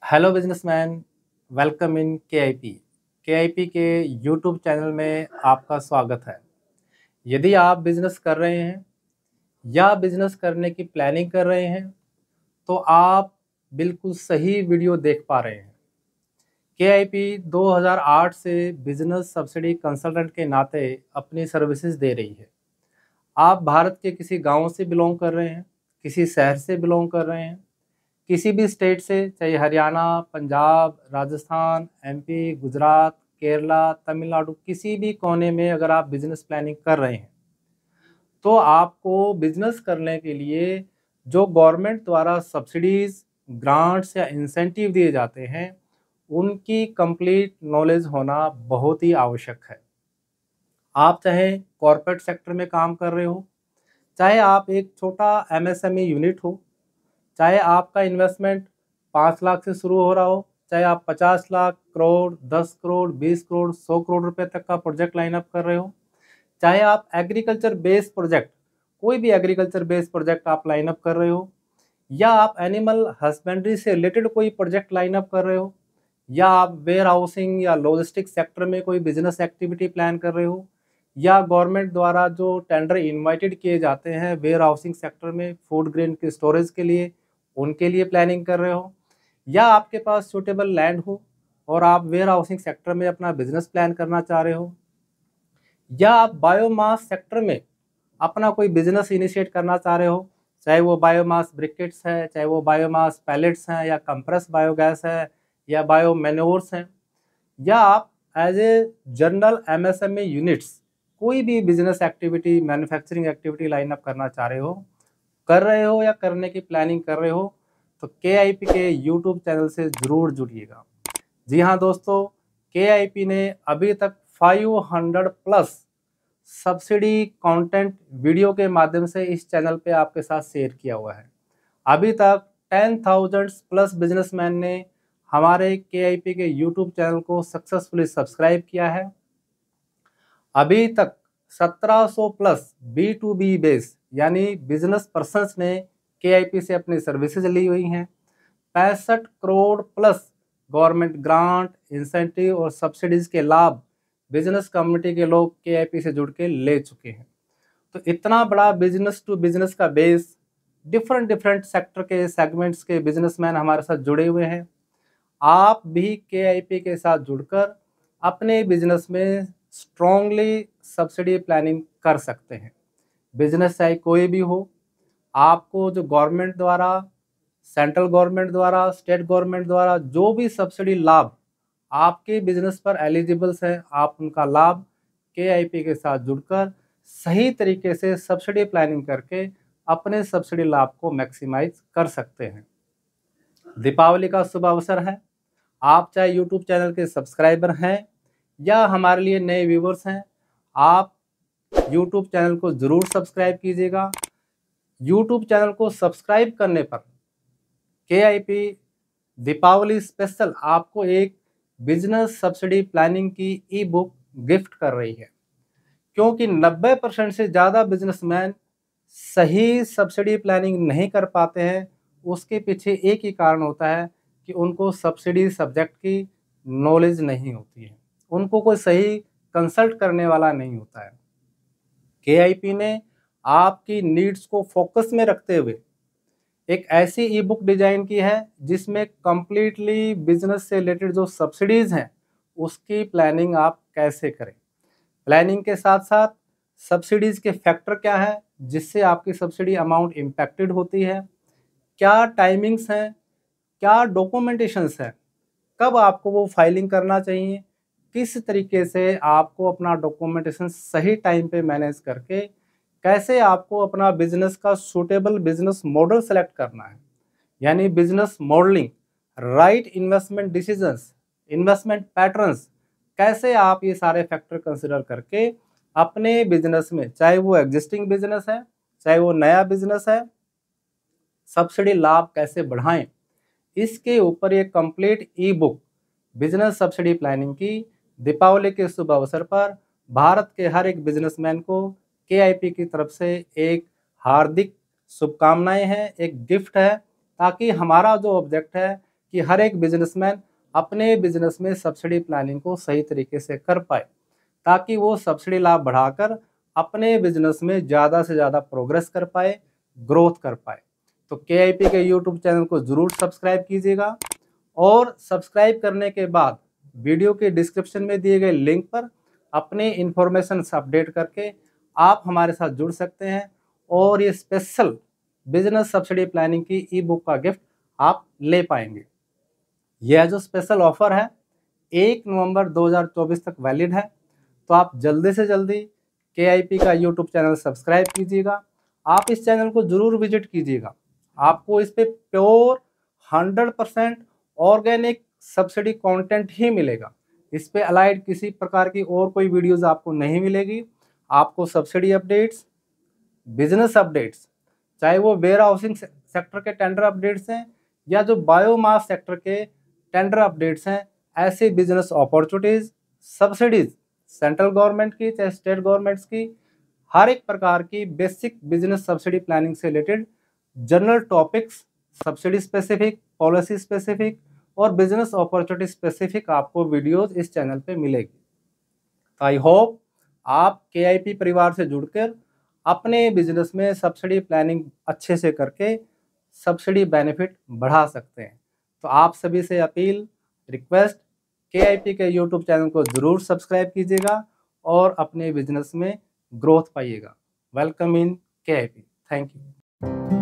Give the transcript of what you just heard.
Hello businessman, welcome in KIP. KIP के YouTube channel में आपका स्वागत है। यदि आप बिजनेस कर रहे हैं या बिजनेस करने की प्लानिंग कर रहे हैं तो आप बिल्कुल सही वीडियो देख पा रहे हैं। केआईपी 2008 से बिजनेस सब्सिडी कंसल्टेंट के नाते अपनी सर्विसेज दे रही है। आप भारत के किसी गांव से बिलोंग कर रहे हैं, किसी शहर से बिलोंग कर रहे हैं, किसी भी स्टेट से, चाहे हरियाणा, पंजाब, राजस्थान, एमपी, गुजरात, केरला, तमिलनाडु, किसी भी कोने में अगर आप बिजनेस प्लानिंग कर रहे हैं तो आपको बिजनेस करने के लिए जो गवर्नमेंट द्वारा सब्सिडीज, ग्रांट्स या इंसेंटिव दिए जाते हैं उनकी कंप्लीट नॉलेज होना बहुत ही आवश्यक है। आप चाहे कॉरपोरेट सेक्टर में काम कर रहे हो, चाहे आप एक छोटा एमएसएमई यूनिट हो, चाहे आपका इन्वेस्टमेंट 5 लाख से शुरू हो रहा हो, चाहे आप 50 लाख, करोड़, 10 करोड़, 20 करोड़, 100 करोड़ रुपए तक का प्रोजेक्ट लाइन अप कर रहे हो, चाहे आप एग्रीकल्चर बेस्ड प्रोजेक्ट, कोई भी एग्रीकल्चर बेस्ड प्रोजेक्ट आप लाइन अप कर रहे हो, या आप एनिमल हस्बेंड्री से रिलेटेड कोई प्रोजेक्ट लाइन अप कर रहे हो, या आप वेयर हाउसिंग या लॉजिस्टिक सेक्टर में कोई बिजनेस एक्टिविटी प्लान कर रहे हो, या गवर्नमेंट द्वारा जो टेंडर इनवाइटेड किए जाते हैं वेयर हाउसिंग सेक्टर में फूड ग्रेन के स्टोरेज के लिए, उनके लिए प्लानिंग कर रहे हो, या आपके पास सूटेबल लैंड हो और आप वेयर हाउसिंग सेक्टर में अपना बिजनेस प्लान करना चाह रहे हो, या आप बायोमास सेक्टर में अपना कोई बिजनेस इनिशिएट करना चाह रहे हो, चाहे वो बायोमास ब्रिकेट्स है, चाहे वो बायोमास पैलेट्स हैं, या कंप्रेस बायोगैस है, या बायो मैन्योर्स हैं, या आप as a general MSME units कोई भी business activity, manufacturing activity line up करना चाह रहे हो, कर रहे हो या करने की प्लानिंग कर रहे हो, तो केआईपी के यूट्यूब चैनल से ज़रूर जुड़िएगा। जी हाँ दोस्तों, केआईपी ने अभी तक 500 प्लस सब्सिडी कंटेंट वीडियो के माध्यम से इस चैनल पे आपके साथ शेयर किया हुआ है। अभी तक 10,000 प्लस बिजनेसमैन ने हमारे केआईपी के यूट्यूब चैनल को सक्सेसफुली सब्सक्राइब किया है। अभी तक 1700 प्लस B2B बेस यानी बिजनेस पर्सन्स ने केआईपी से अपनी सर्विसेज ली हुई हैं। 65 crore plus government grant, incentive और सब्सिडीज के लाभ बिजनेस कम्युनिटी के लोग केआईपी से जुड़ के ले चुके हैं। तो इतना बड़ा बिजनेस टू बिजनेस का बेस, डिफरेंट सेक्टर के सेगमेंट्स के बिजनेसमैन हमारे साथ जुड़े हुए हैं। आप भी केआईपी के साथ जुड़कर अपने बिजनेस में स्ट्रॉन्गली सब्सिडी प्लानिंग कर सकते हैं। बिजनेस चाहे कोई भी हो, आपको जो गवर्नमेंट द्वारा, सेंट्रल गवर्नमेंट द्वारा, स्टेट गवर्नमेंट द्वारा जो भी सब्सिडी लाभ आपके बिजनेस पर एलिजिबल्स हैं, आप उनका लाभ केआईपी के साथ जुड़कर सही तरीके से सब्सिडी प्लानिंग करके अपने सब्सिडी लाभ को मैक्सिमाइज कर सकते हैं। दीपावली का शुभ अवसर है। आप चाहे यूट्यूब चैनल के सब्सक्राइबर हैं या हमारे लिए नए व्यूवर्स हैं, आप यूट्यूब चैनल को ज़रूर सब्सक्राइब कीजिएगा। यूट्यूब चैनल को सब्सक्राइब करने पर केआईपी दीपावली स्पेशल आपको एक बिजनेस सब्सिडी प्लानिंग की ई बुक गिफ्ट कर रही है, क्योंकि 90% से ज़्यादा बिजनेसमैन सही सब्सिडी प्लानिंग नहीं कर पाते हैं। उसके पीछे एक ही कारण होता है कि उनको सब्सिडी सब्जेक्ट की नॉलेज नहीं होती है, उनको कोई सही कंसल्ट करने वाला नहीं होता है। केआईपी ने आपकी नीड्स को फोकस में रखते हुए एक ऐसी ई बुक डिजाइन की है जिसमें कंप्लीटली बिजनेस से रिलेटेड जो सब्सिडीज हैं उसकी प्लानिंग आप कैसे करें, प्लानिंग के साथ साथ सब्सिडीज के फैक्टर क्या है जिससे आपकी सब्सिडी अमाउंट इम्पैक्टेड होती है, क्या टाइमिंग्स हैं, क्या डॉक्यूमेंटेशंस हैं, कब आपको वो फाइलिंग करना चाहिए, किस तरीके से आपको अपना डॉक्यूमेंटेशन सही टाइम पे मैनेज करके कैसे आपको अपना बिजनेस का सूटेबल बिजनेस मॉडल सेलेक्ट करना है, यानी business modelling, right investment decisions, investment patterns, कैसे आप ये सारे फैक्टर कंसिडर करके अपने बिजनेस में, चाहे वो एग्जिस्टिंग बिजनेस है चाहे वो नया बिजनेस है, सब्सिडी लाभ कैसे बढ़ाएं, इसके ऊपर ये कंप्लीट ई बुक बिजनेस सब्सिडी प्लानिंग की दीपावली के शुभ अवसर पर भारत के हर एक बिजनेसमैन को केआईपी की तरफ से एक हार्दिक शुभकामनाएं हैं, एक गिफ्ट है, ताकि हमारा जो ऑब्जेक्ट है कि हर एक बिजनेसमैन अपने बिजनेस में सब्सिडी प्लानिंग को सही तरीके से कर पाए, ताकि वो सब्सिडी लाभ बढ़ाकर अपने बिजनेस में ज़्यादा से ज़्यादा प्रोग्रेस कर पाए, ग्रोथ कर पाए। तो KIP के यूट्यूब चैनल को ज़रूर सब्सक्राइब कीजिएगा, और सब्सक्राइब करने के बाद वीडियो के डिस्क्रिप्शन में दिए गए लिंक पर अपने इन्फॉर्मेशन अपडेट करके आप हमारे साथ जुड़ सकते हैं, और ये स्पेशल बिजनेस सब्सिडी प्लानिंग की ई बुक का गिफ्ट आप ले पाएंगे। यह जो स्पेशल ऑफर है 1 नवंबर 2024 तक वैलिड है, तो आप जल्दी से जल्दी KIP का यूट्यूब चैनल सब्सक्राइब कीजिएगा। आप इस चैनल को ज़रूर विजिट कीजिएगा, आपको इस पे प्योर 100% ऑर्गेनिक सब्सिडी कंटेंट ही मिलेगा। इस पे अलाइड किसी प्रकार की और कोई वीडियोस आपको नहीं मिलेगी। आपको सब्सिडी अपडेट्स, बिजनेस अपडेट्स, चाहे वो वेयर हाउसिंग सेक्टर के टेंडर अपडेट्स हैं या जो बायोमास सेक्टर के टेंडर अपडेट्स हैं, ऐसे business opportunities, subsidies central government की चाहे स्टेट गवर्नमेंट्स की, हर एक प्रकार की बेसिक बिजनेस सब्सिडी प्लानिंग से related general topics, subsidy specific, policy specific और बिजनेस अपॉर्चुनिटी स्पेसिफिक आपको वीडियोस इस चैनल पे मिलेगी। आई होप आप KIP परिवार से जुड़कर अपने बिजनेस में सब्सिडी प्लानिंग अच्छे से करके सब्सिडी बेनिफिट बढ़ा सकते हैं। तो आप सभी से अपील, रिक्वेस्ट, KIP के यूट्यूब चैनल को ज़रूर सब्सक्राइब कीजिएगा और अपने बिजनेस में ग्रोथ पाइएगा। Welcome in KIP। Thank you.